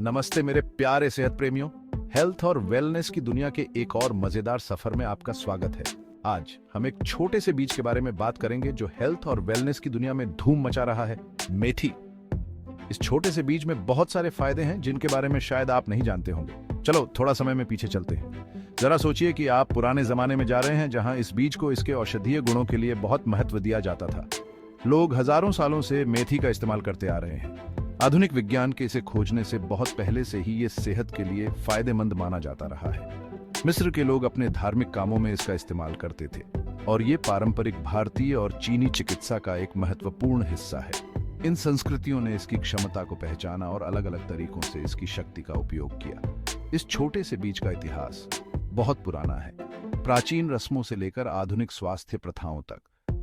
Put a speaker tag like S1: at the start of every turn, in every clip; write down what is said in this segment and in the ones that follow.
S1: नमस्ते मेरे प्यारे सेहत प्रेमियों। हेल्थ और वेलनेस की दुनिया के एक और मजेदार सफर में आपका स्वागत है। आज हम एक छोटे से बीज के बारे में बात करेंगे जो हेल्थ और वेलनेस की दुनिया में धूम मचा रहा है, मेथी। इस छोटे से बीज में बहुत सारे फायदे हैं जिनके बारे में शायद आप नहीं जानते होंगे। चलो थोड़ा समय में पीछे चलते हैं। जरा सोचिए कि आप पुराने जमाने में जा रहे हैं जहां इस बीज को इसके औषधीय गुणों के लिए बहुत महत्व दिया जाता था। लोग हजारों सालों से मेथी का इस्तेमाल करते आ रहे हैं। आधुनिक विज्ञान के इसे खोजने से बहुत पहले से ही ये सेहत के लिए फायदेमंद माना जाता रहा है। मिस्र के लोग अपने धार्मिक कामों में इसका इस्तेमाल करते थे और ये पारंपरिक भारतीय और चीनी चिकित्सा का एक महत्वपूर्ण हिस्सा है। इन संस्कृतियों ने इसकी क्षमता को पहचाना और अलग अलग तरीकों से इसकी शक्ति का उपयोग किया। इस छोटे से बीज का इतिहास बहुत पुराना है। प्राचीन रस्मों से लेकर आधुनिक स्वास्थ्य प्रथाओं तक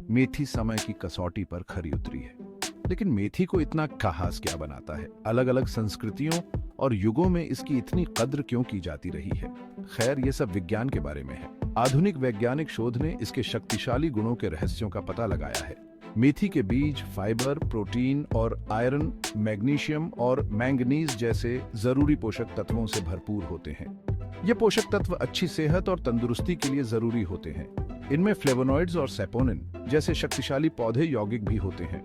S1: मेथी समय की कसौटी पर खरी उतरी है। लेकिन मेथी को इतना खास क्या बनाता है? अलग अलग संस्कृतियों और युगों में इसकी इतनी कद्र क्यों की जाती रही है? खैर, ये सब विज्ञान के बारे में है। आधुनिक वैज्ञानिक शोध ने इसके शक्तिशाली गुणों के रहस्यों का पता लगाया है। मेथी के बीज फाइबर, प्रोटीन और आयरन, मैग्नीशियम और मैंगनीज जैसे जरूरी पोषक तत्वों से भरपूर होते हैं। ये पोषक तत्व अच्छी सेहत और तंदुरुस्ती के लिए जरूरी होते हैं। इनमें फ्लेवोनॉइड्स और सैपोनिन जैसे शक्तिशाली पौधे यौगिक भी होते हैं।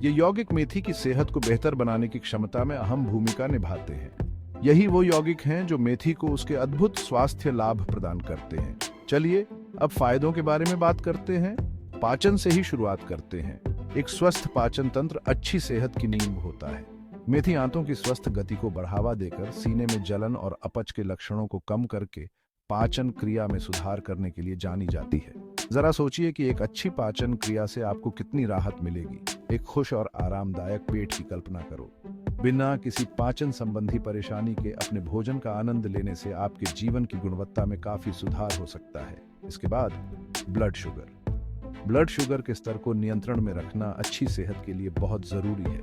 S1: ये यौगिक मेथी की सेहत को बेहतर बनाने की क्षमता में अहम भूमिका निभाते हैं। यही वो यौगिक हैं जो मेथी को उसके अद्भुत स्वास्थ्य लाभ प्रदान करते हैं। चलिए अब फायदों के बारे में बात करते हैं। पाचन से ही शुरुआत करते हैं। एक स्वस्थ पाचन तंत्र अच्छी सेहत की नींव होता है। मेथी आंतों की स्वस्थ गति को बढ़ावा देकर सीने में जलन और अपच के लक्षणों को कम करके पाचन क्रिया में सुधार करने के लिए जानी जाती है। जरा सोचिए कि एक अच्छी पाचन क्रिया से आपको कितनी राहत मिलेगी। एक खुश और आरामदायक पेट की कल्पना करो। बिना किसी पाचन संबंधी परेशानी के अपने भोजन का आनंद लेने से आपके जीवन की गुणवत्ता में काफी सुधार हो सकता है। इसके बाद ब्लड शुगर। ब्लड शुगर के स्तर को नियंत्रण में रखना अच्छी सेहत के लिए बहुत जरूरी है,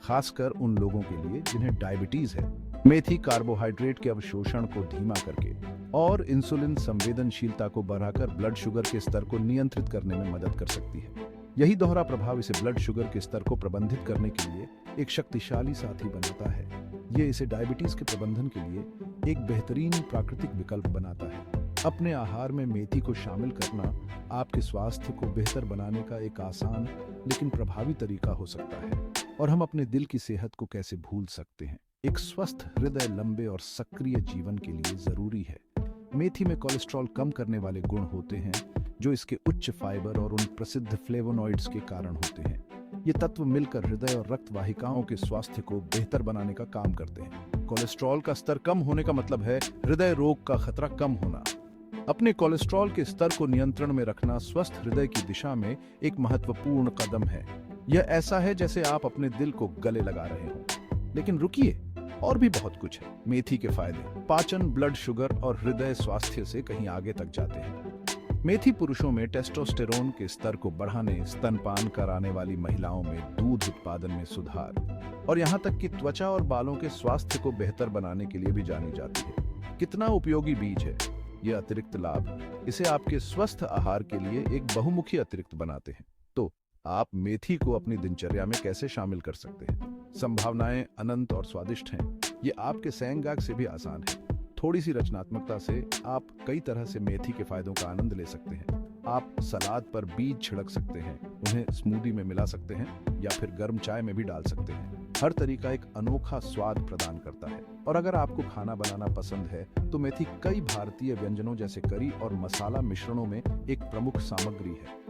S1: खासकर उन लोगों के लिए जिन्हें डायबिटीज है। मेथी कार्बोहाइड्रेट के अवशोषण को धीमा करके और इंसुलिन संवेदनशीलता को बढ़ाकर ब्लड शुगर के स्तर को नियंत्रित करने में मदद कर सकती है। यही दोहरा प्रभाव इसे ब्लड शुगर के स्तर को प्रबंधित करने के लिए एक शक्तिशाली साथी बनाता है। ये इसे डायबिटीज के प्रबंधन के लिए एक बेहतरीन प्राकृतिक विकल्प बनाता है। अपने आहार में मेथी को शामिल करना आपके स्वास्थ्य को बेहतर बनाने का एक आसान लेकिन प्रभावी तरीका हो सकता है। और हम अपने दिल की सेहत को कैसे भूल सकते हैं? एक स्वस्थ हृदय लंबे और सक्रिय जीवन के लिए जरूरी है। मेथी में कोलेस्ट्रॉल कम करने वाले गुण होते हैं जो इसके उच्च फाइबर और उन प्रसिद्ध फ्लेवोनॉइड्स के कारण होते हैं। ये तत्व मिलकर हृदय और रक्त वाहिकाओं के स्वास्थ्य को बेहतर बनाने का काम करते हैं। कोलेस्ट्रॉल का स्तर कम होने का मतलब है हृदय रोग का खतरा कम होना। अपने कोलेस्ट्रॉल के स्तर को नियंत्रण में रखना स्वस्थ हृदय की दिशा में एक महत्वपूर्ण कदम है। यह ऐसा है जैसे आप अपने दिल को गले लगा रहे हो। लेकिन रुकिए, और भी बहुत कुछ है। मेथी के फायदे पाचन, ब्लड शुगर और हृदय स्वास्थ्य से कहीं आगे तक जाते हैं। मेथी पुरुषों में टेस्टोस्टेरोन के स्तर को बढ़ाने, स्तनपान कराने वाली महिलाओं में दूध उत्पादन में सुधार और यहाँ तक कि त्वचा और बालों के स्वास्थ्य को बेहतर बनाने के लिए भी जानी जाती है। कितना उपयोगी बीज है। यह अतिरिक्त लाभ इसे आपके स्वस्थ आहार के लिए एक बहुमुखी अतिरिक्त बनाते हैं। तो आप मेथी को अपनी दिनचर्या में कैसे शामिल कर सकते हैं? संभावनाएं अनंत और स्वादिष्ट हैं। ये आपके सैंगाग से भी आसान है। थोड़ी सी रचनात्मकता से आप कई तरह से मेथी के फायदों का आनंद ले सकते हैं। आप सलाद पर बीज छिड़क सकते हैं, उन्हें स्मूदी में मिला सकते हैं या फिर गर्म चाय में भी डाल सकते हैं। हर तरीका एक अनोखा स्वाद प्रदान करता है। और अगर आपको खाना बनाना पसंद है तो मेथी कई भारतीय व्यंजनों जैसे करी और मसाला मिश्रणों में एक प्रमुख सामग्री है।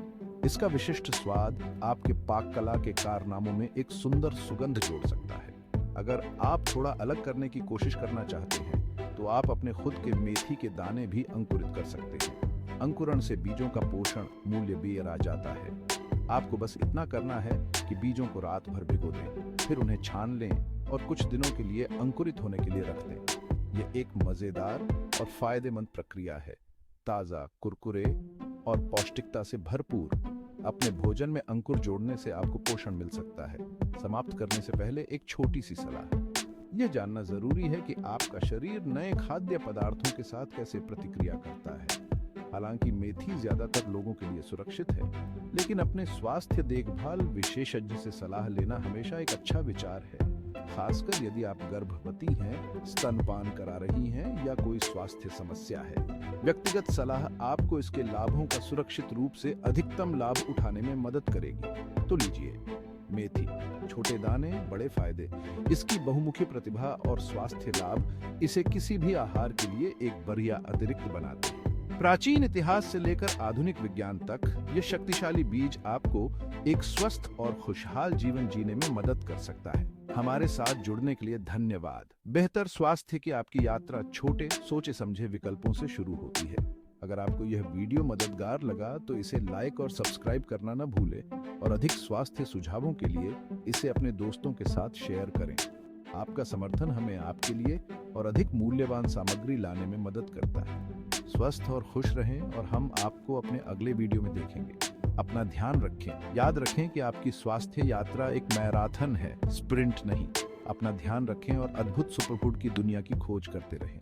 S1: इसका विशिष्ट स्वाद आपके पाक कला के कारनामों में एक सुंदर सुगंध जोड़ सकता है। अगर आप थोड़ा अलग करने की कोशिश करना चाहते हैं तो आप अपने खुद के मेथी के दाने भी अंकुरित कर सकते हैं। अंकुरण से बीजों का पोषण मूल्य बेरा जाता है। आपको बस इतना करना है कि बीजों को रात भर भिगो दें, फिर उन्हें छान लें और कुछ दिनों के लिए अंकुरित होने के लिए रख दें। यह एक मजेदार और फायदेमंद प्रक्रिया है। ताज़ा, कुरकुरे और पौष्टिकता से भरपूर अपने भोजन में अंकुर जोड़ने से आपको पोषण मिल सकता है। समाप्त करने से पहले एक छोटी सी सलाह। यह जानना जरूरी है कि आपका शरीर नए खाद्य पदार्थों के साथ कैसे प्रतिक्रिया करता है। हालांकि मेथी ज्यादातर लोगों के लिए सुरक्षित है, लेकिन अपने स्वास्थ्य देखभाल विशेषज्ञ से सलाह लेना हमेशा एक अच्छा विचार है, खासकर यदि आप गर्भवती हैं, स्तनपान करा रही हैं या कोई स्वास्थ्य समस्या है। व्यक्तिगत सलाह आपको इसके लाभों का सुरक्षित रूप से अधिकतम लाभ उठाने में मदद करेगी। तो लीजिए मेथी, छोटे दाने बड़े फायदे। इसकी बहुमुखी प्रतिभा और स्वास्थ्य लाभ इसे किसी भी आहार के लिए एक बढ़िया अतिरिक्त बनाते हैं। प्राचीन इतिहास से लेकर आधुनिक विज्ञान तक ये शक्तिशाली बीज आपको एक स्वस्थ और खुशहाल जीवन जीने में मदद कर सकता है। हमारे साथ जुड़ने के लिए धन्यवाद। बेहतर स्वास्थ्य की आपकी यात्रा छोटे सोचे समझे विकल्पों से शुरू होती है। अगर आपको यह वीडियो मददगार लगा तो इसे लाइक और सब्सक्राइब करना न भूलें और अधिक स्वास्थ्य सुझावों के लिए इसे अपने दोस्तों के साथ शेयर करें। आपका समर्थन हमें आपके लिए और अधिक मूल्यवान सामग्री लाने में मदद करता है। स्वस्थ और खुश रहें और हम आपको अपने अगले वीडियो में देखेंगे। अपना ध्यान रखें। याद रखें कि आपकी स्वास्थ्य यात्रा एक मैराथन है, स्प्रिंट नहीं। अपना ध्यान रखें और अद्भुत सुपरफूड की दुनिया की खोज करते रहें।